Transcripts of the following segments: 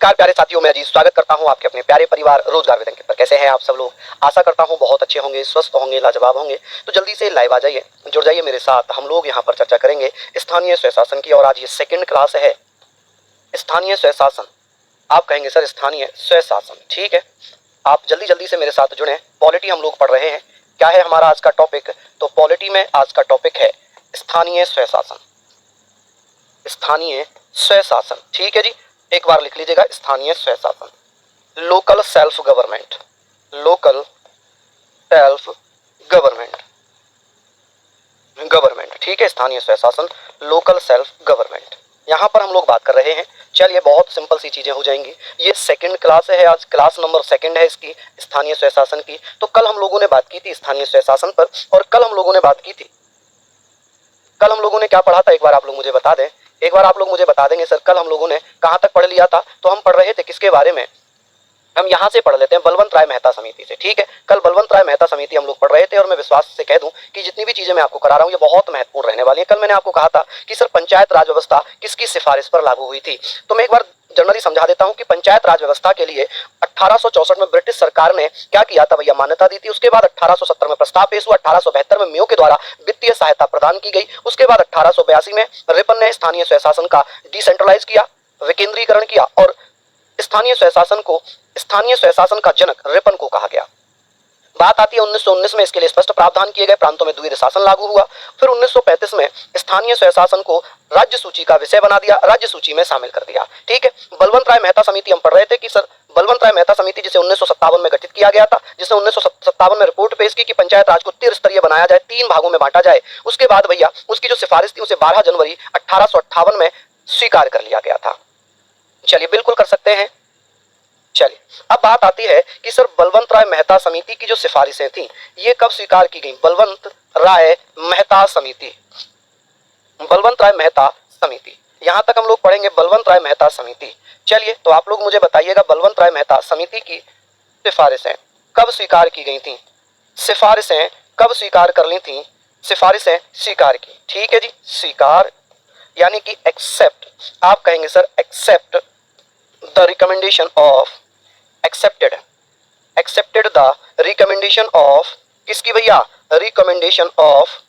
नमस्कार प्यारे साथियों, मैं अजीत स्वागत करता हूं आपके अपने प्यारे परिवार रोजगार वेद अंकित पर। कैसे हैं आप सब लोग? आशा करता हूं बहुत अच्छे होंगे, स्वस्थ होंगे, लाजवाब होंगे। तो जल्दी से लाइव आ जाइए, जुड़ जाइए मेरे साथ। हम लोग यहां पर चर्चा करेंगे स्थानीय स्वशासन की, और आज ये सेकंड क्लास है स्थानीय स्वशासन। आप कहेंगे सर स्थानीय स्वशासन, ठीक है। आप जल्दी जल्दी से मेरे साथ जुड़े। पॉलिटी हम लोग पढ़ रहे हैं। क्या है हमारा आज का टॉपिक? तो पॉलिटी में आज का टॉपिक है स्थानीय स्वशासन। स्थानीय स्वशासन, ठीक है जी। एक बार लिख लीजिएगा, स्थानीय स्वशासन, local self government. Local self government, government, ठीक है। स्थानीय स्वशासन, लोकल सेल्फ गवर्नमेंट, यहां पर हम लोग बात कर रहे हैं। चलिए, बहुत सिंपल सी चीजें हो जाएंगी। ये सेकंड क्लास है, आज क्लास नंबर सेकंड है इसकी, स्थानीय स्वशासन की। तो कल हम लोगों ने बात की थी स्थानीय स्वशासन पर, और कल हम लोगों ने बात की थी, कल हम लोगों ने क्या पढ़ा था? एक बार आप लोग मुझे बता दें, एक बार आप लोग मुझे बता देंगे सर कल हम लोगों ने कहां तक पढ़ लिया था? तो हम पढ़ रहे थे किसके बारे में? हम यहां से पढ़ लेते हैं, बलवंत राय मेहता समिति से, ठीक है। कल बलवंत राय मेहता समिति हम लोग पढ़ रहे थे, और मैं विश्वास से कह दूं कि जितनी भी चीजें मैं आपको करा रहा हूं ये बहुत महत्वपूर्ण रहने वाली है। कल मैंने आपको कहा था कि सर पंचायत राज व्यवस्था किसकी सिफारिश पर लागू हुई थी? तो मैं एक बार जनरली समझा देता हूं कि पंचायत राज व्यवस्था के लिए 1864 में ब्रिटिश सरकार ने क्या किया था भैया? मान्यता दी थी। उसके बाद 1870 में प्रस्ताव पेश हुआ, 1872 में मेयो के द्वारा वित्तीय सहायता प्रदान की गई। उसके बाद 1882 में रिपन ने स्थानीय स्वशासन का डिसेंट्रलाइज किया, विकेंद्रीकरण किया, और स्थानीय स्वशासन का जनक रिपन को कहा गया। बात आती है 1919 में, इसके लिए स्पष्ट प्रावधान किए गए, प्रांतों में द्विध शासन लागू हुआ। फिर 1935 में स्थानीय स्वशासन को राज्य सूची का विषय बना दिया, राज्य सूची में शामिल कर दिया, ठीक है। बलवंत राय मेहता समिति हम पढ़ रहे थे कि सर बलवंत राय मेहता समिति जिसे 1957 में गठित किया गया था, जिसने 1957 में रिपोर्ट पेश की कि पंचायत राज को त्रिस्तरीय बनाया जाए, 3 भागों में बांटा जाए। उसके बाद भैया उसकी जो सिफारिश थी उसे 12 जनवरी 1858 में स्वीकार कर लिया गया था। चलिए, बिल्कुल कर सकते हैं। चलिए, अब बात आती है कि सर बलवंत राय मेहता समिति की जो सिफारिशें थी ये कब स्वीकार की गई? बलवंत राय मेहता समिति, बलवंत राय मेहता समिति, यहां तक हम लोग पढ़ेंगे बलवंत राय मेहता समिति। चलिए, तो आप लोग मुझे बताइएगा बलवंत राय मेहता समिति की सिफारिशें कब स्वीकार की गई थी? सिफारिशें कब स्वीकार कर ली थी? सिफारिशें स्वीकार की, ठीक है जी। स्वीकार यानी कि एक्सेप्ट। आप कहेंगे sir accept the recommendation of, accepted the recommendation of, किसकी भैया? रिकमेंडेशन ऑफ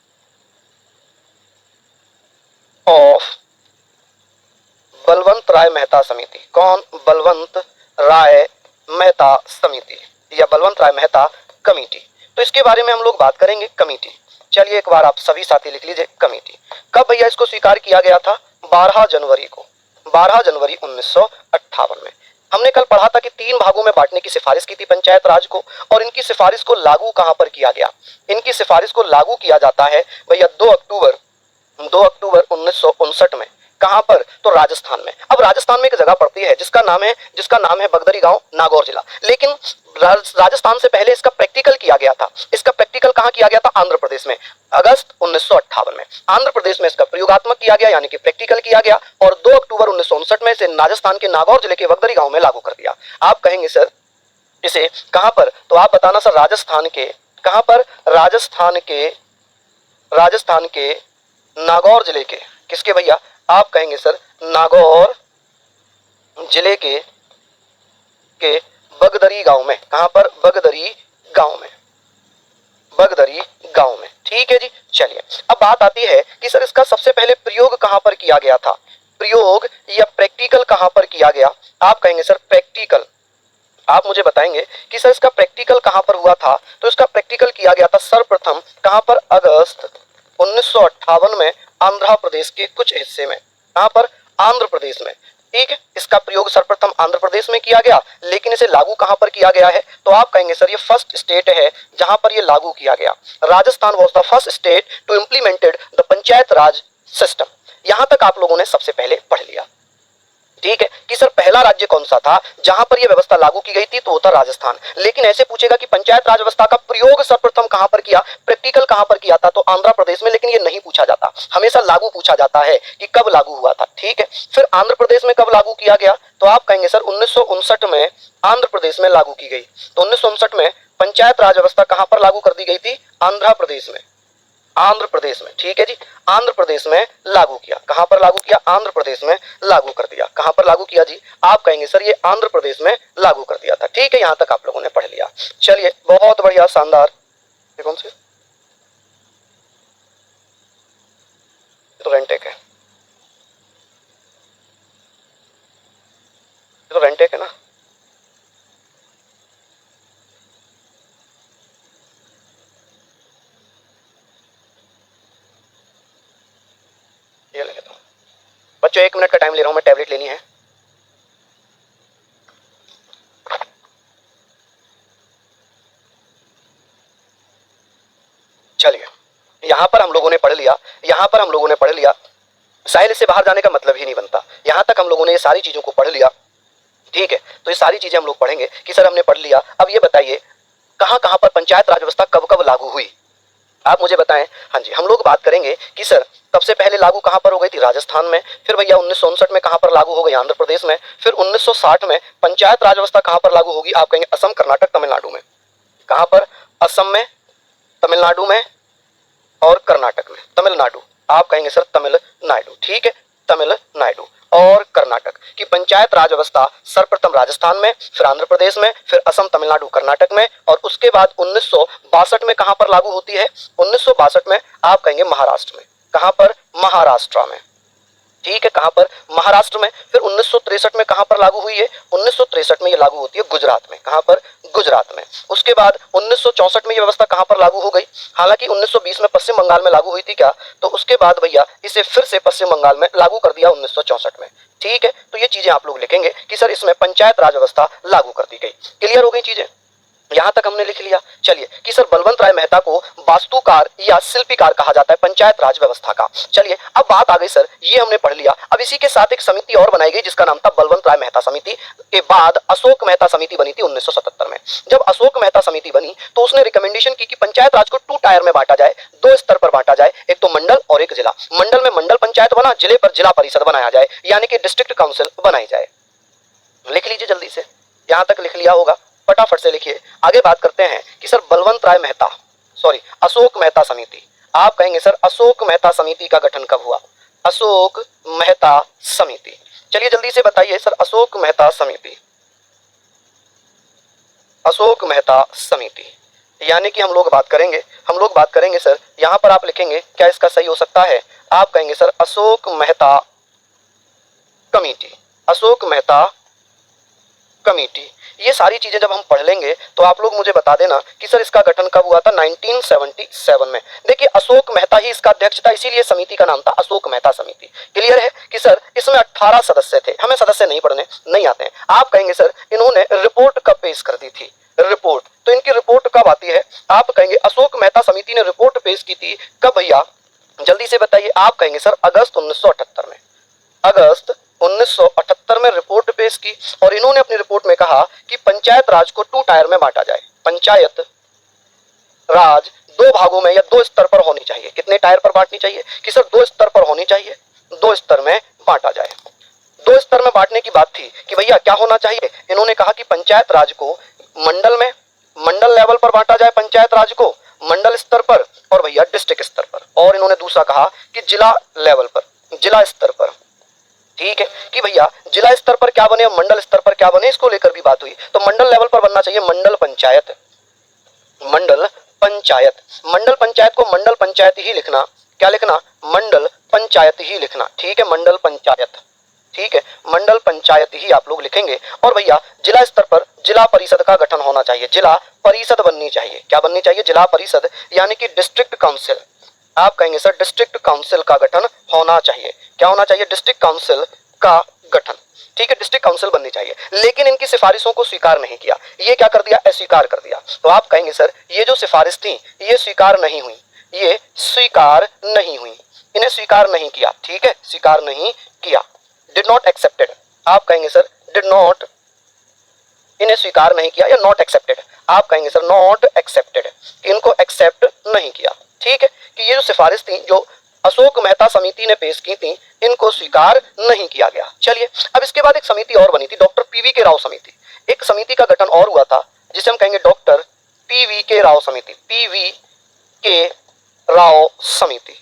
बलवंत राय मेहता समिति। कौन? बलवंत राय मेहता समिति या बलवंत राय मेहता कमेटी। तो इसके बारे में हम लोग बात करेंगे, कमेटी। चलिए, एक बार आप सभी साथी लिख लीजिए, कमेटी। कब भैया इसको स्वीकार किया गया था? 12 जनवरी को, 12 जनवरी 1958 में। हमने कल पढ़ा था कि 3 भागों में बांटने की सिफारिश की थी पंचायत राज को, और इनकी सिफारिश को लागू कहां पर किया गया? इनकी सिफारिश को लागू किया जाता है भैया 2 अक्टूबर 1959 में। कहां पर? तो राजस्थान में। अब राजस्थान में एक जगह पड़ती है जिसका नाम है बगदरी गांव, नागौर जिला। लेकिन राजस्थान से पहले इसका प्रैक्टिकल किया गया था। इसका प्रैक्टिकल कहां किया गया था? आंध्र प्रदेश में, अगस्त 1958 में। आंध्र प्रदेश में इसका प्रयोगात्मक किया गया, यानी कि प्रैक्टिकल किया गया, और 2 अक्टूबर 1959 में इसे राजस्थान के नागौर जिले के बगदरी गांव में लागू कर दिया। आप कहेंगे सर इसे कहां पर? तो आप बताना सर, राजस्थान के कहां पर? राजस्थान के नागौर जिले के, किसके भैया? आप कहेंगे सर नागौर जिले के बगदरी गांव में। कहां पर? बगदरी गांव में, बगदरी गांव में, ठीक है जी। चलिए, अब बात आती है कि सर इसका सबसे पहले प्रयोग कहां पर किया गया था? प्रयोग या प्रैक्टिकल कहां पर किया गया? आप कहेंगे सर प्रैक्टिकल। आप मुझे बताएंगे कि सर इसका प्रैक्टिकल कहां पर हुआ था? तो इसका प्रैक्टिकल किया गया था सर्वप्रथम कहां पर? अगस्त 1958 में आंध्र प्रदेश के कुछ हिस्से में। कहां पर? आंध्र प्रदेश में, ठीक है। इसका प्रयोग सर्वप्रथम आंध्र प्रदेश में किया गया, लेकिन इसे लागू कहां पर किया गया है? तो आप कहेंगे सर ये फर्स्ट स्टेट है जहां पर ये लागू किया गया। Rajasthan was the first state to implemented the panchayat raj system. यहां तक आप लोगों ने सबसे पहले पढ़ लिया, ठीक है, कि सर पहला राज्य कौन सा था जहां पर यह व्यवस्था लागू की गई थी? तो वो था राजस्थान। लेकिन ऐसे पूछेगा कि पंचायत राज व्यवस्था का प्रयोग सर्वप्रथम कहां पर किया, प्रैक्टिकल कहां पर किया था? तो आंध्र प्रदेश में। लेकिन ये नहीं पूछा जाता, हमेशा लागू पूछा जाता है कि कब लागू हुआ था, ठीक है। फिर आंध्र प्रदेश में कब लागू किया गया? तो आप कहेंगे सर 1959 में आंध्र प्रदेश में लागू की गई। तो 1959 में पंचायत राज व्यवस्था कहां पर लागू कर दी गई थी? आंध्र प्रदेश में, आंध्र प्रदेश में, ठीक है जी, आंध्र प्रदेश में लागू किया। कहां पर लागू किया? आंध्र प्रदेश में लागू कर दिया। कहां पर लागू किया जी? आप कहेंगे सर ये आंध्र प्रदेश में लागू कर दिया था। ठीक है, यहां तक आप लोगों ने पढ़ लिया। चलिए बहुत बढ़िया, शानदार। ये कौन से? तो रेंटेक है, तो रेंटेक है ना। ये ले लेता हूं बच्चों, 1 मिनट का टाइम ले रहा हूं मैं, टैबलेट लेनी है। चलिए यहां पर हम लोगों ने पढ़ लिया, यहां पर हम लोगों ने पढ़ लिया, साहिल इससे बाहर जाने का मतलब ही नहीं बनता। यहां तक हम लोगों ने ये सारी चीजों को पढ़ लिया। ठीक है, तो ये सारी चीजें हम लोग पढ़ेंगे कि सर हमने पढ़ लिया। अब ये बताइए कहां कहां पर पंचायत राज व्यवस्था कब कब लागू हुई, आप मुझे बताएं। हाँ जी, हम लोग बात करेंगे कि सर सबसे पहले लागू कहां पर हो गई थी? राजस्थान में। फिर भैया 1959 में कहां पर लागू हो गई? आंध्र प्रदेश में। फिर 1960 में पंचायत राज व्यवस्था कहां पर लागू होगी? आप कहेंगे असम, कर्नाटक, तमिलनाडु में। कहां पर? असम में, तमिलनाडु में और कर्नाटक में। तमिलनाडु, आप कहेंगे सर तमिलनाडु, ठीक है, तमिलनाडु और कर्नाटक की पंचायत राज व्यवस्था सर्वप्रथम राजस्थान में, फिर आंध्र प्रदेश में, फिर असम, तमिलनाडु, कर्नाटक में, और उसके बाद 1962 में कहां पर लागू होती है? 1962 में आप कहेंगे महाराष्ट्र में। कहां पर? महाराष्ट्र में, ठीक है, कहां पर? महाराष्ट्र में। फिर 1963 में कहां पर लागू हुई है? 1963 में ये लागू होती है गुजरात में। कहां पर? गुजरात में। उसके बाद 1964 में ये व्यवस्था कहां पर लागू हो गई? हालांकि 1920 में पश्चिम बंगाल में लागू हुई थी क्या, तो उसके बाद भैया इसे फिर से पश्चिम बंगाल में लागू कर दिया 1964 में। ठीक है, तो ये चीजें आप लोग लिखेंगे कि सर इसमें पंचायत राज व्यवस्था लागू कर दी गई। क्लियर हो गई चीजें? यहां तक हमने लिख लिया। चलिए कि सर बलवंत राय मेहता को वास्तुकार या शिल्पीकार कहा जाता है पंचायत राज व्यवस्था का। चलिए अब बात आ गई सर, ये हमने पढ़ लिया। अब इसी के साथ एक समिति और बनाई गई जिसका नाम था बलवंत राय मेहता समिति। के बाद अशोक मेहता समिति बनी थी 1977 में। जब अशोक मेहता समिति बनी तो उसने रिकमेंडेशन की कि पंचायत राज को 2 टायर में बांटा जाए, 2 स्तर पर बांटा जाए, एक तो मंडल और एक जिला। मंडल में मंडल पंचायत बना, जिले पर जिला परिषद बनाया जाए, यानी कि डिस्ट्रिक्ट काउंसिल बनाई जाए। लिख लीजिए जल्दी से, यहां तक लिख लिया होगा, फटाफट से लिखिए। आगे बात करते हैं कि सर बलवंत राय मेहता, सॉरी अशोक मेहता समिति। आप कहेंगे सर अशोक मेहता समिति का गठन कब हुआ? अशोक मेहता समिति, चलिए जल्दी से बताइए सर अशोक मेहता समिति, अशोक मेहता समिति, यानी कि हम लोग बात करेंगे सर, यहां पर आप लिखेंगे क्या इसका सही हो सकता है? आप कहेंगे sir Ashok Mehta committee, Ashok Mehta committee. ये सारी चीजें जब हम पढ़ लेंगे तो आप लोग मुझे बता देना कि सर इसका गठन कब हुआ था? 1977 में। देखिए अशोक मेहता ही इसका अध्यक्ष था, इसीलिए समिति का नाम था अशोक मेहता समिति। क्लियर है कि सर इसमें 18 सदस्य थे। हमें सदस्य नहीं पढ़ने नहीं आते हैं। आप कहेंगे सर इन्होंने रिपोर्ट कब पेश कर दी थी? रिपोर्ट, तो इनकी रिपोर्ट कब आती है? आप कहेंगे अशोक मेहता समिति ने रिपोर्ट पेश की थी कब भैया? जल्दी से बताइए। आप कहेंगे सर अगस्त 1978 में। अगस्त 1978 में रिपोर्ट पेश की और इन्होंने अपनी रिपोर्ट में कहा कि पंचायत राज को 2 टायर में बांटा जाए। पंचायत राज 2 भागों में या 2 स्तर पर होनी चाहिए। कितने टायर पर बांटनी चाहिए? कि सर 2 स्तर पर होनी चाहिए, 2 स्तर में बांटा जाए। 2 स्तर में बांटने की बात थी कि भैया क्या होना चाहिए? इन्होंने कहा कि पंचायत राज को मंडल में, मंडल लेवल पर बांटा जाए पंचायत राज को, मंडल स्तर पर, और भैया डिस्ट्रिक्ट स्तर पर। और इन्होंने दूसरा कहा कि जिला लेवल पर, जिला स्तर पर। ठीक है कि भैया जिला स्तर पर क्या बने और मंडल स्तर पर क्या बने, इसको लेकर भी बात हुई। तो मंडल लेवल पर बनना चाहिए मंडल पंचायत, मंडल पंचायत। मंडल पंचायत को मंडल पंचायत ही लिखना। क्या लिखना? मंडल पंचायत ही लिखना। ठीक है, मंडल पंचायत, ठीक है, मंडल पंचायत ही आप लोग लिखेंगे। और भैया जिला स्तर पर जिला परिषद का गठन होना चाहिए, जिला परिषद बननी चाहिए। क्या बननी चाहिए? जिला परिषद, यानी कि डिस्ट्रिक्ट काउंसिल। आप कहेंगे सर डिस्ट्रिक्ट काउंसिल का गठन होना चाहिए। क्या होना चाहिए? डिस्ट्रिक्ट काउंसिल का गठन। ठीक है, डिस्ट्रिक्ट काउंसिल बननी चाहिए। लेकिन इनकी सिफारिशों को स्वीकार नहीं किया। ये क्या कर दिया? अस्वीकार कर दिया। तो आप कहेंगे सर ये जो सिफारिश थी ये स्वीकार नहीं हुई, ये स्वीकार नहीं हुई, इन्हें स्वीकार नहीं किया। ठीक है, स्वीकार नहीं किया, डिड नॉट एक्सेप्टेड। आप कहेंगे सर डिड नॉट, इन्हें स्वीकार नहीं किया या नॉट एक्सेप्टेड। आप कहेंगे सर नॉट एक्सेप्टेड, इनको एक्सेप्ट नहीं किया। ठीक है कि ये जो सिफारिश थी जो अशोक मेहता समिति ने पेश की थी इनको स्वीकार नहीं किया गया। चलिए अब इसके बाद एक समिति और बनी थी, डॉक्टर पीवी के राव समिति। एक समिति का गठन और हुआ था जिसे हम कहेंगे डॉक्टर पीवी के राव समिति, पीवी के राव समिति,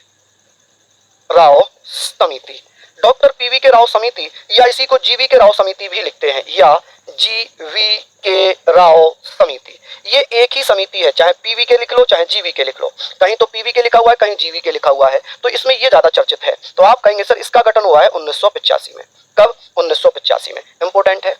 राव समिति, डॉक्टर पीवी के राव समिति, या इसी को जीवी के राव समिति भी लिखते हैं, या जीवी के राव समिति। ये एक ही समिति है, चाहे पीवी के लिख लो चाहे जीवी के लिख लो, कहीं तो पीवी के लिखा हुआ है कहीं जीवी के लिखा हुआ है, तो इसमें ये ज्यादा चर्चित है। तो आप कहेंगे सर इसका गठन हुआ है 1985 में। कब? 1985 में। इंपोर्टेंट है।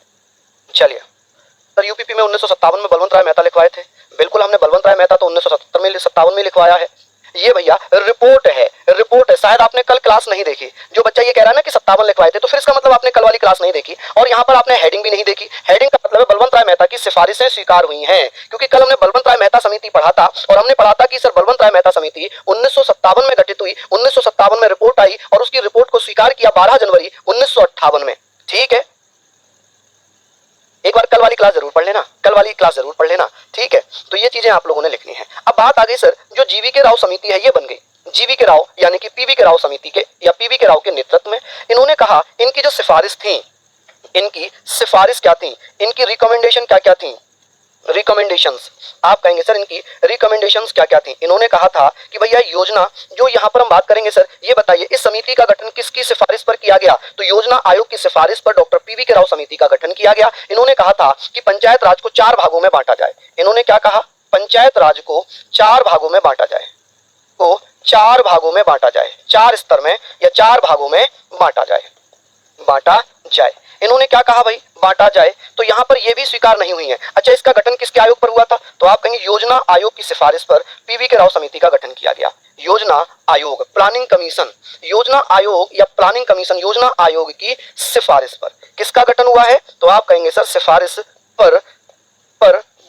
चलिए सर, यूपीपी में 1957 में बलवंत राय मेहता लिखवाए थे। बिल्कुल, हमने बलवंत राय मेहता तो 1977 में 57 में लिखवाया है। ये भैया रिपोर्ट है, रिपोर्ट है। शायद आपने कल क्लास नहीं देखी। जो बच्चा ये कह रहा है ना कि 57 लिखवाए थे, तो फिर इसका मतलब आपने कल वाली क्लास नहीं देखी, और यहाँ पर आपने हेडिंग भी नहीं देखी। हेडिंग का मतलब है बलवंत राय मेहता की सिफारिशें स्वीकार हुई हैं, क्योंकि कल हमने बलवंत राय मेहता समिति पढ़ा था, और हमने पढ़ा था कि सर बलवंत राय मेहता समिति 1957 में गठित हुई, 1957 में रिपोर्ट आई, और उसकी रिपोर्ट को स्वीकार किया 12 जनवरी 1958 में। ठीक है, एक बार कल वाली क्लास जरूर पढ़ लेना, कल वाली क्लास जरूर पढ़ लेना। ठीक है, तो ये चीजें आप लोगों ने लिखनी है। अब बात आ गई सर, जो जीवी के राव समिति है ये बन गई जीवी के राव, यानी कि पीवी के राव समिति के या पीवी के राव के नेतृत्व में। इन्होंने कहा इनकी जो सिफारिश थी, इनकी सिफारिश क्या थी, इनकी रिकमेंडेशन क्या क्या थी, रिकमेंडेशंस। आप कहेंगे सर इनकी रिकमेंडेशंस क्या क्या थी। इन्होंने कहा था कि भैया योजना, जो यहाँ पर हम बात करेंगे सर, ये बताइए इस समिति का गठन किसकी सिफारिश पर किया गया, तो योजना आयोग की सिफारिश पर डॉक्टर पीवी के राव समिति का गठन किया गया। इन्होंने कहा था कि पंचायत राज को 4 भागों में बांटा जाए। इन्होंने क्या कहा? पंचायत राज को 4 भागों में बांटा जाए, को 4 भागों में बांटा जाए, 4 स्तर में या 4 भागों में बांटा जाए, बांटा जाए। इन्होंने क्या कहा भाई? बांटा जाए। तो यहां पर यह भी स्वीकार नहीं हुई है। अच्छा, इसका गठन किसके आयोग पर हुआ था? तो आप कहेंगे योजना आयोग की सिफारिश पर पीवी के राव समिति का गठन किया गया। योजना आयोग, प्लानिंग कमीशन, योजना आयोग या प्लानिंग कमीशन, योजना आयोग की सिफारिश पर किसका गठन हुआ है? तो आप कहेंगे सर सिफारिश पर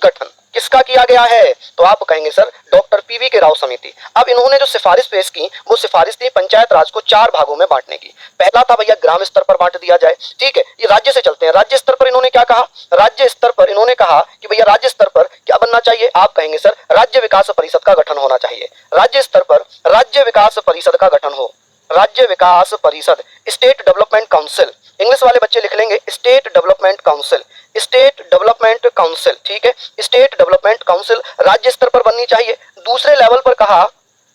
गठन किसका किया गया है? तो आप कहेंगे सर डॉक्टर पीवी के राव समिति। अब इन्होंने जो सिफारिश पेश की वो सिफारिश थी पंचायत राज को 4 भागों में बांटने की। पहला था भैया ग्राम स्तर पर बांट दिया जाए। ठीक है, ये राज्य से चलते हैं। राज्य स्तर पर इन्होंने क्या कहा? राज्य स्तर पर इन्होंने कहा कि भैया राज्य स्तर पर क्या बनना चाहिए? आप कहेंगे सर राज्य विकास परिषद का गठन होना चाहिए। राज्य स्तर पर राज्य विकास परिषद का गठन हो, राज्य विकास परिषद, स्टेट डेवलपमेंट काउंसिल। इंग्लिश वाले बच्चे लिख लेंगे state development council, state development council. ठीक है, स्टेट डेवलपमेंट काउंसिल राज्य स्तर पर बननी चाहिए। दूसरे लेवल पर कहा,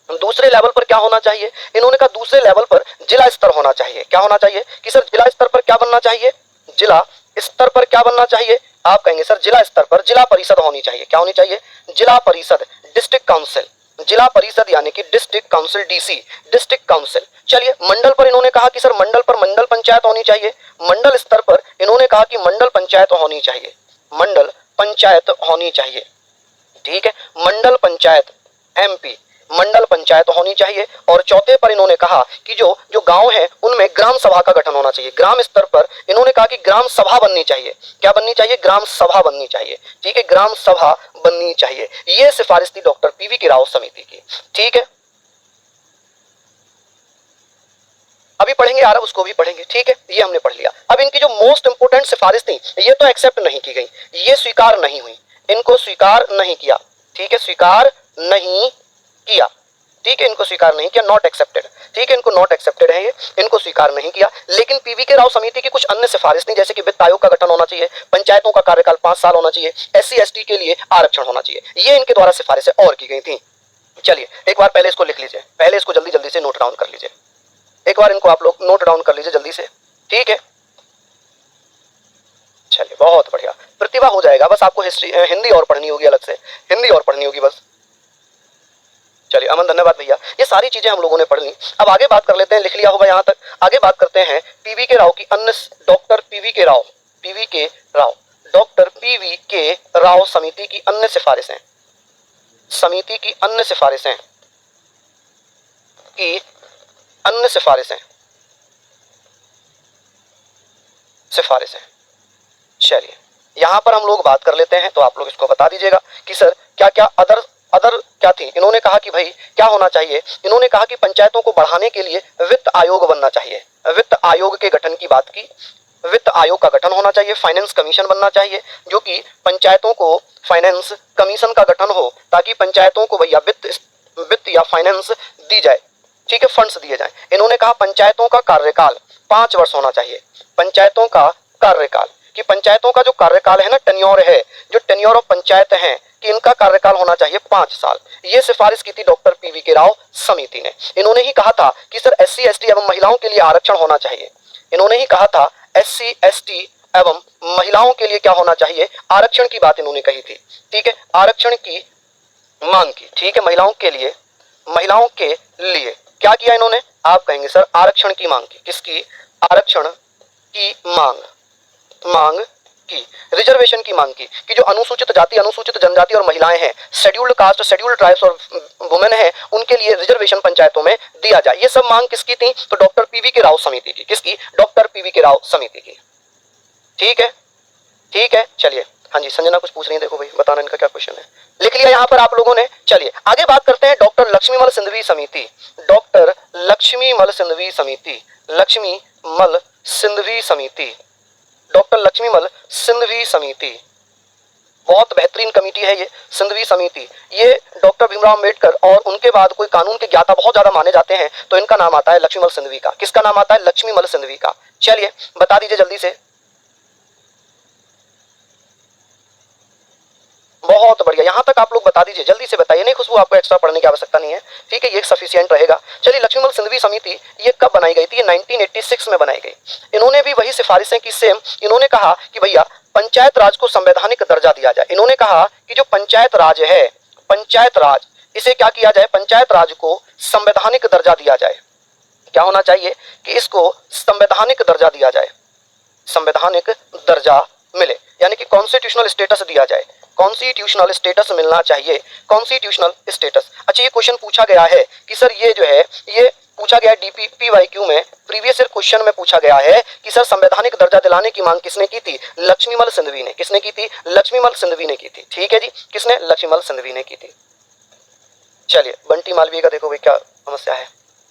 दूसरे लेवल पर क्या होना चाहिए? इन्होंने कहा दूसरे लेवल पर जिला स्तर होना चाहिए। क्या होना चाहिए कि सर जिला स्तर पर क्या बनना चाहिए? जिला स्तर पर क्या बनना चाहिए? आप कहेंगे सर जिला स्तर पर जिला परिषद होनी चाहिए। क्या होनी चाहिए? जिला परिषद, डिस्ट्रिक्ट काउंसिल, जिला परिषद यानी कि district council, DC, district council. चलिए मंडल पर इन्होंने कहा कि सर मंडल पर मंडल पंचायत होनी चाहिए। मंडल स्तर पर इन्होंने कहा कि मंडल पंचायत होनी चाहिए, मंडल पंचायत होनी चाहिए। ठीक है, मंडल पंचायत, एमपी, मंडल पंचायत होनी चाहिए। और चौथे पर इन्होंने कहा कि जो गांव है उनमें ग्राम सभा का गठन होना चाहिए। ग्राम स्तर पर इन्होंने कहा कि ग्राम सभा बननी चाहिए। क्या बननी चाहिए? ग्राम सभा बननी चाहिए। ठीक है, ग्राम सभा बननी चाहिए। यह सिफारिश थी डॉक्टर पीवी के राव समिति की। ठीक है, अभी पढ़ेंगे आरब, उसको भी पढ़ेंगे। ठीक है, ये हमने पढ़ लिया। अब इनकी जो मोस्ट इंपोर्टेंट सिफारिश थी ये तो एक्सेप्ट नहीं की गई, ये स्वीकार नहीं हुई, इनको स्वीकार नहीं किया। ठीक है, स्वीकार नहीं किया। ठीक है, इनको स्वीकार नहीं किया, नॉट एक्सेप्टेड। ठीक है, इनको नॉट एक्सेप्टेड है, ये इनको स्वीकार नहीं किया। लेकिन पीवी के राव समिति की कुछ अन्य सिफारिश थी, जैसे कि वित्त आयोग का गठन होना चाहिए, पंचायतों का कार्यकाल 5 साल होना चाहिए, SC ST के लिए आरक्षण होना चाहिए। ये इनके द्वारा सिफारिशें और की गई थी। चलिए एक बार पहले इसको लिख लीजिए, पहले इसको जल्दी जल्दी से नोट डाउन कर लीजिए। एक बार इनको आप लोग नोट डाउन कर लीजिए जल्दी से। ठीक है, चलिए बहुत बढ़िया, प्रतिभा हो जाएगा। बस आपको हिंदी और पढ़नी होगी, अलग से हिंदी और पढ़नी होगी बस। चलिए अमन, धन्यवाद भैया। ये सारी चीजें हम लोगों ने पढ़ ली। अब आगे बात कर लेते हैं, लिख लिया होगा यहाँ तक। आगे बात करते हैं पीवी के राव की अन्य, डॉक्टर पीवी के राव, पीवी के राव, डॉक्टर पीवी के राव समिति की अन्य सिफारिशें, समिति की अन्य सिफारिशें, की अन्य सिफारिशें, सिफारिशें। चलिए यहां पर हम लोग बात कर लेते हैं, तो आप लोग इसको बता दीजिएगा कि सर क्या क्या अदर क्या थी। इन्होंने कहा कि भाई क्या होना चाहिए? इन्होंने कहा कि पंचायतों को बढ़ाने के लिए वित्त आयोग बनना चाहिए। वित्त आयोग के गठन की बात की, वित्त आयोग का गठन होना चाहिए। फाइनेंस कमीशन बनना चाहिए, जो कि पंचायतों को फाइनेंस कमीशन का गठन हो, ताकि पंचायतों को भैया वित्त या फाइनेंस दी जाए। ठीक है, फंड्स दिए जाए। इन्होंने कहा पंचायतों का कार्यकाल 5 वर्ष होना चाहिए। पंचायतों का कार्यकाल, कि पंचायतों का जो कार्यकाल है ना, टेन्योर है, जो टेन्योर ऑफ पंचायत है, कि इनका कार्यकाल होना चाहिए 5 साल। ये सिफारिश की थी डॉक्टर पीवी के राव समिति ने। इन्होंने ही कहा था कि सर एससी एसटी एवं महिलाओं के लिए आरक्षण होना चाहिए। इन्होंने ही कहा था एससी एसटी एवं महिलाओं के लिए क्या होना चाहिए, आरक्षण की बात इन्होंने कही थी। ठीक है, आरक्षण की मांग की। ठीक है, महिलाओं के लिए, महिलाओं के लिए क्या किया इन्होंने, आप कहेंगे सर आरक्षण की मांग की। किसकी, आरक्षण की मांग, मांग की, रिजर्वेशन की मांग की, कि जो अनुसूचित जाति, अनुसूचित जनजाति और महिलाएं हैं, शेड्यूल्ड कास्ट, शेड्यूल्ड ट्राइब्स और वुमेन है, उनके लिए रिजर्वेशन पंचायतों में दिया जाए। ये सब मांग किसकी थी, तो डॉक्टर पीवी के राव समिति की। किसकी, डॉक्टर पीवी के राव समिति की। ठीक है, ठीक है, चलिए। हाँ जी, संजना कुछ पूछ रही है, देखो भाई बताना इनका क्या क्वेश्चन है, लिख लिया यहाँ पर आप लोगों ने। चलिए आगे बात करते हैं डॉक्टर लक्ष्मीमल सिंधवी समिति। डॉक्टर लक्ष्मीमल सिंधवी समिति, लक्ष्मीमल सिंधवी समिति, डॉक्टर लक्ष्मीमल सिंधवी समिति, बहुत बेहतरीन कमेटी है ये सिंधवी समिति। ये डॉक्टर भीमराव अम्बेडकर और उनके बाद कोई कानून के ज्ञाता बहुत ज्यादा माने जाते हैं, तो इनका नाम आता है लक्ष्मीमल सिंधवी का। किसका नाम आता है, लक्ष्मीमल सिंधवी का। चलिए बता दीजिए जल्दी से। बहुत बढ़िया, यहां तक आप लोग बता दीजिए, जल्दी से बताइए। नहीं खुशबू, आपको एक्स्ट्रा पढ़ने की आवश्यकता नहीं है, ठीक है, ये सफिशिएंट रहेगा। चलिए, लक्ष्मीमल सिंधवी समिति ये कब बनाई गई थी, ये 1986 में बनाई गई। इन्होंने भी वही सिफारिशें की सेम। इन्होंने कहा कि भैया पंचायत राज को संवैधानिक दर्जा दिया जाए। इन्होंने कहा कि जो पंचायत राज है, पंचायत राज, इसे क्या किया जाए, पंचायत राज को संवैधानिक दर्जा दिया जाए। क्या होना चाहिए कि इसको संवैधानिक दर्जा दिया जाए, संवैधानिक दर्जा मिले, यानी कि कॉन्स्टिट्यूशनल स्टेटस दिया जाए, कॉन्स्टिट्यूशनल स्टेटस मिलना चाहिए, कॉन्स्टिट्यूशनल स्टेटस। अच्छा, ये क्वेश्चन पूछा गया है कि सर ये जो है, ये पूछा गया डीपीपीवाईक्यू में, प्रीवियस ईयर क्वेश्चन में पूछा गया है कि सर संवैधानिक दर्जा दिलाने की मांग किसने की थी, लक्ष्मीमल सिंधवी ने। किसने की थी, लक्ष्मीमल सिंधवी ने की थी। ठीक है जी, किसने, लक्ष्मीमल सिंधवी ने की थी। चलिए, बंटी मालवीय का देखो भाई क्या समस्या है।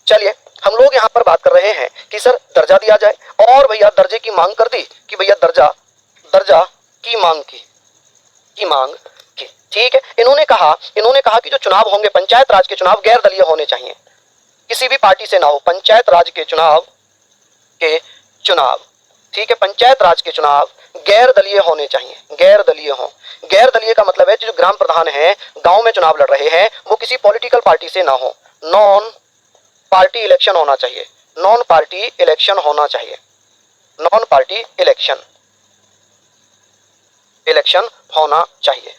चलिए, हम लोग यहाँ पर बात कर रहे हैं कि सर दर्जा दिया जाए, और भैया दर्जे की मांग कर दी कि भैया दर्जा, दर्जा की मांग की मांग की। ठीक है, इन्होंने कहा कि जो चुनाव होंगे, पंचायत राज के चुनाव गैर दलीय होने चाहिए, किसी भी पार्टी से ना हो, पंचायत राज के चुनाव, ठीक है, पंचायत राज के चुनाव गैर दलीय होने चाहिए, गैर दलीय हो। गैर दलीय का मतलब है कि जो ग्राम प्रधान है, गांव में चुनाव लड़ रहे हैं, वो किसी पॉलिटिकल पार्टी से ना हो, नॉन पार्टी इलेक्शन होना चाहिए, नॉन पार्टी इलेक्शन होना चाहिए, नॉन पार्टी इलेक्शन, इलेक्शन होना चाहिए,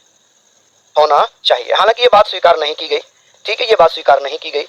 होना चाहिए। हालांकि ये बात स्वीकार नहीं की गई, ठीक है, ये बात स्वीकार नहीं की गई।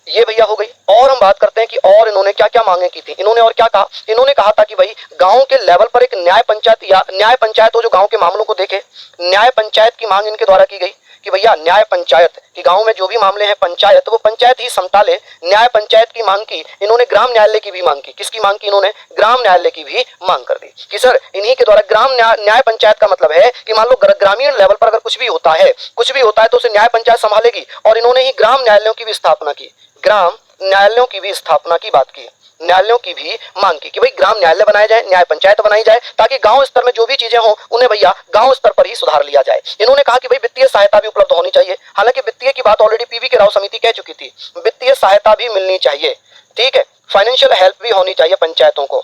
ये भैया हो गई। और हम बात करते हैं कि और इन्होंने क्या क्या मांगे की थी। इन्होंने और क्या कहा, इन्होंने कहा था कि भाई गांव के लेवल पर एक न्याय पंचायत, या न्याय पंचायत हो जो गांव के मामलों को देखे, न्याय पंचायत की मांग इनके द्वारा की गई कि भैया न्याय पंचायत, कि गांव में जो भी मामले हैं पंचायत, वो पंचायत ही समटा ले, न्याय पंचायत की मांग की। इन्होंने ग्राम न्यायालय की भी मांग की। किसकी मांग की, इन्होंने ग्राम न्यायालय की भी मांग कर दी कि सर इन्हीं के द्वारा ग्राम न्याय पंचायत का मतलब है कि मान लो ग्रामीण लेवल पर अगर कुछ भी होता है, कुछ भी होता है तो उसे न्याय पंचायत संभालेगी। और इन्होंने ही ग्राम न्यायालयों की भी स्थापना की, ग्राम न्यायालयों की भी स्थापना की बात की, न्यायालयों की भी मांग की कि भाई ग्राम न्यायालय बनाए जाए, न्याय पंचायत बनाई जाए, ताकि गांव स्तर में जो भी चीजें हो उन्हें भैया गांव स्तर पर ही सुधार लिया जाए। इन्होंने कहा कि भाई वित्तीय सहायता भी उपलब्ध होनी चाहिए। हालांकि वित्तीय की बात ऑलरेडी पीवी के राव समिति कह चुकी थी, वित्तीय सहायता भी मिलनी चाहिए। ठीक है, फाइनेंशियल हेल्प भी होनी चाहिए पंचायतों को,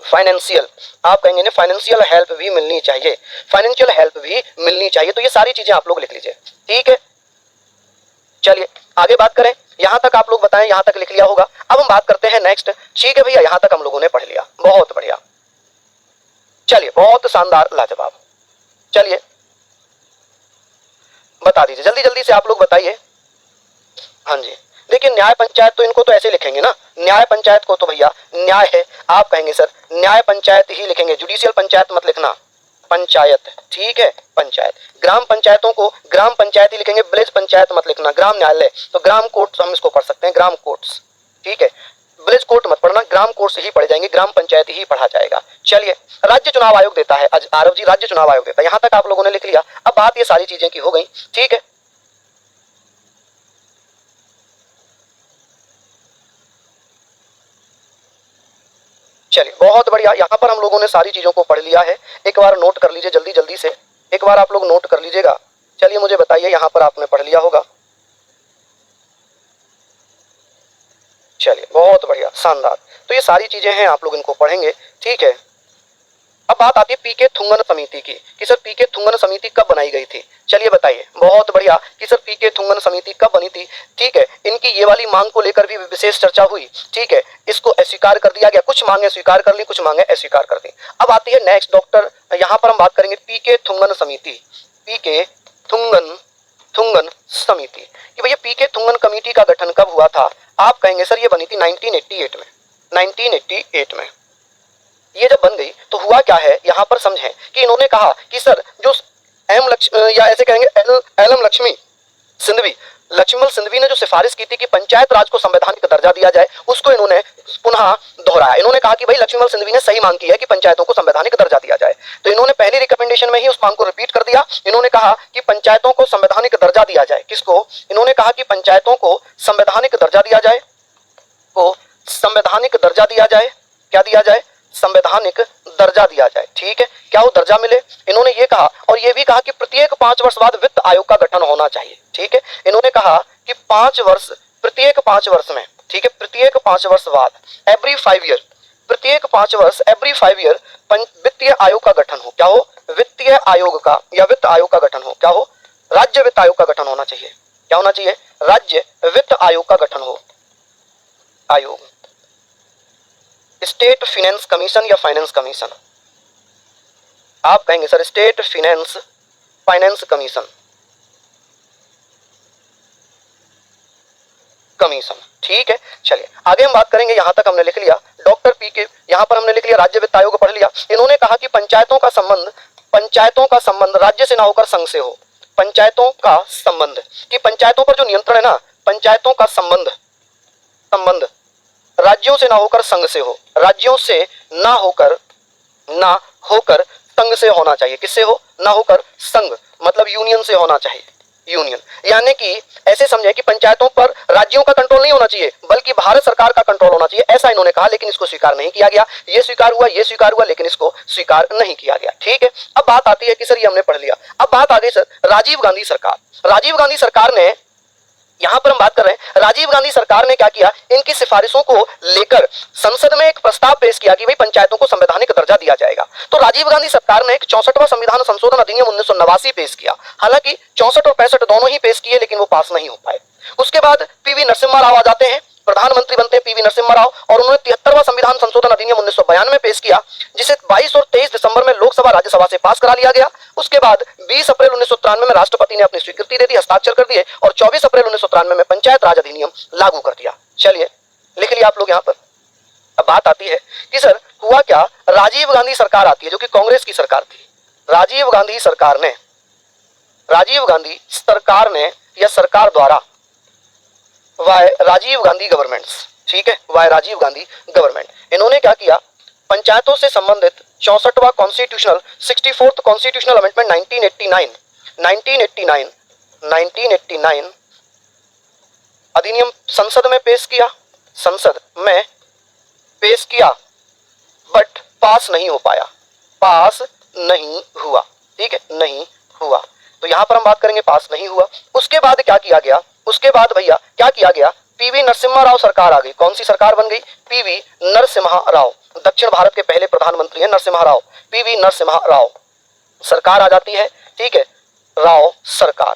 फाइनेंशियल, आप कहेंगे ना, फाइनेंशियल हेल्प भी मिलनी चाहिए, फाइनेंशियल हेल्प भी मिलनी चाहिए। तो ये सारी चीजें आप लोग लिख लीजिए। ठीक है, चलिए आगे बात करें। यहां तक आप लोग बताएं, यहां तक लिख लिया होगा। अब हम बात करते हैं नेक्स्ट। ठीक है भैया, यहां तक हम लोगों ने पढ़ लिया, बहुत बढ़िया, चलिए बहुत शानदार, लाजवाब। चलिए बता दीजिए जल्दी जल्दी से आप लोग बताइए। हाँ जी, देखिए न्याय पंचायत तो इनको तो ऐसे लिखेंगे ना, न्याय पंचायत को तो भैया न्याय है, आप कहेंगे सर न्याय पंचायत ही लिखेंगे, जुडिशियल पंचायत मत लिखना, पंचायत। ठीक है, पंचायत। ग्राम पंचायतों को ग्राम पंचायत ही लिखेंगे, विलेज पंचायत मत लिखना। ग्राम न्यायालय तो ग्राम कोर्ट हम इसको पढ़ सकते हैं, ग्राम कोर्ट्स। ठीक है, विलेज कोर्ट मत पढ़ना, ग्राम कोर्ट्स ही पढ़े जाएंगे, ग्राम पंचायत ही पढ़ा जाएगा। चलिए, राज्य चुनाव आयोग देता है, आरव जी राज्य चुनाव आयोग देता है, यहां तक आप लोगों ने लिख लिया। अब बात ये सारी चीजें की हो गई। ठीक है, चलिए बहुत बढ़िया, यहाँ पर हम लोगों ने सारी चीजों को पढ़ लिया है। एक बार नोट कर लीजिए जल्दी जल्दी से, एक बार आप लोग नोट कर लीजिएगा। चलिए मुझे बताइए, यहाँ पर आपने पढ़ लिया होगा। चलिए बहुत बढ़िया, शानदार। तो ये सारी चीजें हैं, आप लोग इनको पढ़ेंगे। ठीक है, अब बात आती है पीके थुंगन समिति की कि सर पीके थुंगन समिति कब बनाई गई थी। चलिए बताइए, बहुत बढ़िया कि सर पीके थुंगन समिति कब बनी थी। ठीक है, इनकी ये वाली मांग को लेकर भी विशेष चर्चा हुई। ठीक है, इसको अस्वीकार कर दिया गया, कुछ मांगे स्वीकार कर ली, कुछ मांगे अस्वीकार कर दी। अब आती है नेक्स्ट डॉक्टर, यहाँ पर हम बात करेंगे पीके थुंगन समिति, पीके थुंगन समिति कि भैया पीके थुंगन कमेटी का गठन कब हुआ था। आप कहेंगे सर ये बनी थी 1988 में, 1988 में। ये जब बन गई तो हुआ क्या है, यहाँ पर समझें कि इन्होंने कहा कि सर जो या ऐसे कहेंगे एलएम लक्ष्मण सिंधवी ने जो सिफारिश की थी कि पंचायत राज को संवैधानिक दर्जा दिया जाए, उसको इन्होंने पुनः दोहराया। इन्होंने कहा कि भाई लक्ष्मण सिंधवी ने सही मांग की है कि पंचायतों को संवैधानिक दर्जा दिया जाए, तो इन्होंने पहली रिकमेंडेशन में ही उस मांग को रिपीट कर दिया। इन्होंने कहा कि पंचायतों को संवैधानिक दर्जा दिया जाए। किसको? इन्होंने कहा कि पंचायतों को संवैधानिक दर्जा दिया जाए, को संवैधानिक दर्जा दिया जाए। क्या दिया जाए? संवैधानिक दर्जा दिया जाए। ठीक है, क्या वो दर्जा मिले, इन्होंने ये कहा। और ये भी कहा कि प्रत्येक 5 वर्ष बाद वित्त आयोग का गठन होना चाहिए। ठीक है, इन्होंने कहा कि 5 वर्ष, प्रत्येक 5 वर्ष में, ठीक है, प्रत्येक 5 वर्ष बाद, एवरी 5 ईयर, प्रत्येक 5 वर्ष, एवरी 5 ईयर वित्तीय आयोग का गठन हो। क्या हो? वित्तीय आयोग का या वित्त आयोग का गठन हो। क्या हो? राज्य वित्त आयोग का गठन होना चाहिए। क्या होना चाहिए? राज्य वित्त आयोग का गठन हो। आयोग, स्टेट फाइनेंस कमीशन या फाइनेंस कमीशन, आप कहेंगे सर स्टेट फाइनेंस कमीशन, ठीक है। चलिए आगे हम बात करेंगे, यहां तक हमने लिख लिया डॉक्टर पीके, यहां पर हमने लिख लिया राज्य वित्त आयोग पढ़ लिया। इन्होंने कहा कि पंचायतों का संबंध राज्य से ना होकर संघ से हो। पंचायतों का संबंध, कि पंचायतों पर जो नियंत्रण है ना, पंचायतों का संबंध राज्यों से ना होकर संघ से हो। राज्यों से ना होकर संघ से होना चाहिए। किससे हो? ना होकर संघ, मतलब यूनियन से होना चाहिए। यूनियन यानी कि ऐसे समझे कि पंचायतों पर राज्यों का कंट्रोल नहीं होना चाहिए, बल्कि भारत सरकार का कंट्रोल होना चाहिए, ऐसा इन्होंने कहा। लेकिन इसको स्वीकार नहीं किया गया। ये स्वीकार हुआ, लेकिन इसको स्वीकार नहीं किया गया। ठीक है, अब बात आती है कि सर ये हमने पढ़ लिया। अब बात आ गई सर राजीव गांधी सरकार ने, यहां पर हम बात कर रहे हैं राजीव गांधी सरकार ने क्या किया, इनकी सिफारिशों को लेकर संसद में एक प्रस्ताव पेश किया कि भाई पंचायतों को संवैधानिक दर्जा दिया जाएगा। तो राजीव गांधी सरकार ने एक 64वां संविधान संशोधन अधिनियम 1989 पेश किया। हालांकि 64 और 65 दोनों ही पेश किए, लेकिन वो पास नहीं हो पाए। उसके बाद पीवी नरसिम्हा राव आ जाते हैं, प्रधानमंत्री बनते हैं पीवी नरसिम्हा राव, और उन्होंने 73वां संविधान संशोधन अधिनियम 1992 में पेश किया, जिसे 22 और 23 दिसंबर में लोकसभा राज्यसभा से पास करा लिया गया। उसके बाद 20 अप्रैल 1993 में राष्ट्रपति ने अपनी स्वीकृति दे दी, हस्ताक्षर कर दिए, और 24 अप्रैल 1993 में पंचायत राज अधिनियम लागू कर दिया। चलिए लिख लिया आप लोग यहाँ पर। अब बात आती है कि सर हुआ क्या, राजीव गांधी सरकार आती है जो कि कांग्रेस की सरकार थी। राजीव गांधी सरकार ने या सरकार द्वारा, वाय राजीव गांधी गवर्नमेंट्स, ठीक है, वाय राजीव गांधी गवर्नमेंट, इन्होंने क्या किया, पंचायतों से संबंधित 64वां कॉन्स्टिट्यूशनल 64th कॉन्स्टिट्यूशनल अमेंडमेंट 1989 अधिनियम संसद में पेश किया, बट पास नहीं हो पाया, पास नहीं हुआ। ठीक है, नहीं हुआ। तो यहां पर हम बात करेंगे पास नहीं हुआ। उसके बाद क्या किया गया, उसके बाद भैया क्या किया गया, पीवी नरसिम्हा राव सरकार आ गई। कौन सी सरकार बन गई? पीवी नरसिम्हा राव, दक्षिण भारत के पहले प्रधानमंत्री हैं नरसिम्हा राव, पीवी नरसिम्हा राव सरकार आ जाती है। ठीक है, राव सरकार,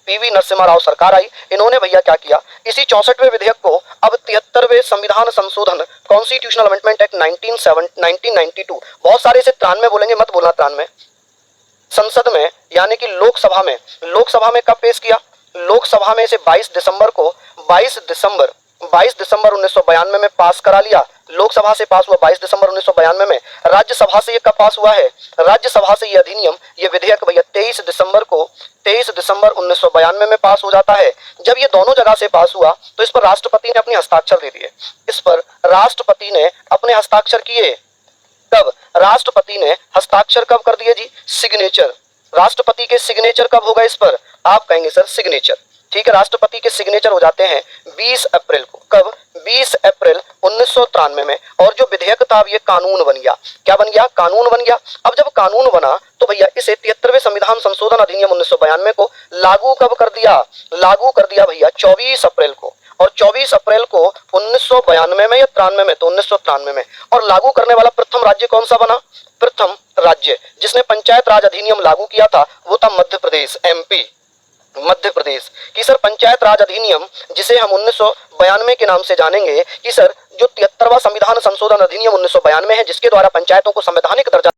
पीवी नरसिम्हा राव सरकार आई। इन्होंने भैया क्या किया, इसी 64वें विधेयक को अब 73वें संविधान संशोधन कॉन्स्टिट्यूशनल अमेंडमेंट एक्ट 1992, बहुत सारे इसे 93 बोलेंगे, मत बोलना 93, संसद में यानी कि लोकसभा में कब पेश किया? लोकसभा में इसे 22 दिसंबर 1992 में पास करा लिया। लोकसभा से पास हुआ 22 दिसंबर 1992 में। राज्यसभा से ये कब पास हुआ है? राज्यसभा से ये अधिनियम, ये विधेयक भैया 23 दिसंबर 1992 में पास हो जाता है। जब ये दोनों जगह से पास हुआ तो इस पर राष्ट्रपति ने अपने हस्ताक्षर दे दिए। इस पर राष्ट्रपति ने अपने हस्ताक्षर किए। कब? राष्ट्रपति ने हस्ताक्षर कब कर दिए जी? सिग्नेचर। राष्ट्रपति के सिग्नेचर कब होगा इस पर? आप कहेंगे सर सिग्नेचर। ठीक है, राष्ट्रपति के सिग्नेचर हो जाते हैं 20 अप्रैल को। कब? 20 अप्रैल 1993 में। और जो विधेयक था ये कानून बन गया। क्या बन गया? कानून बन गया। अब जब कानून बना तो भैया इसे 73वें संविधान संशोधन अधिनियम 1992 को लागू कब कर दिया? लागू कर दिया भैया 24 अप्रैल को। और 24 अप्रैल को 1992 में या 93 में, तो 1993 में। और लागू करने वाला प्रथम राज्य कौन सा बना? प्रथम राज्य जिसने पंचायत राज अधिनियम लागू किया था वो था मध्य प्रदेश, एमपी, मध्य प्रदेश। कि सर पंचायत राज अधिनियम जिसे हम 1992 के नाम से जानेंगे कि सर जो 73वां संविधान संशोधन अधिनियम 1992 है जिसके द्वारा पंचायतों को संवैधानिक दर्जा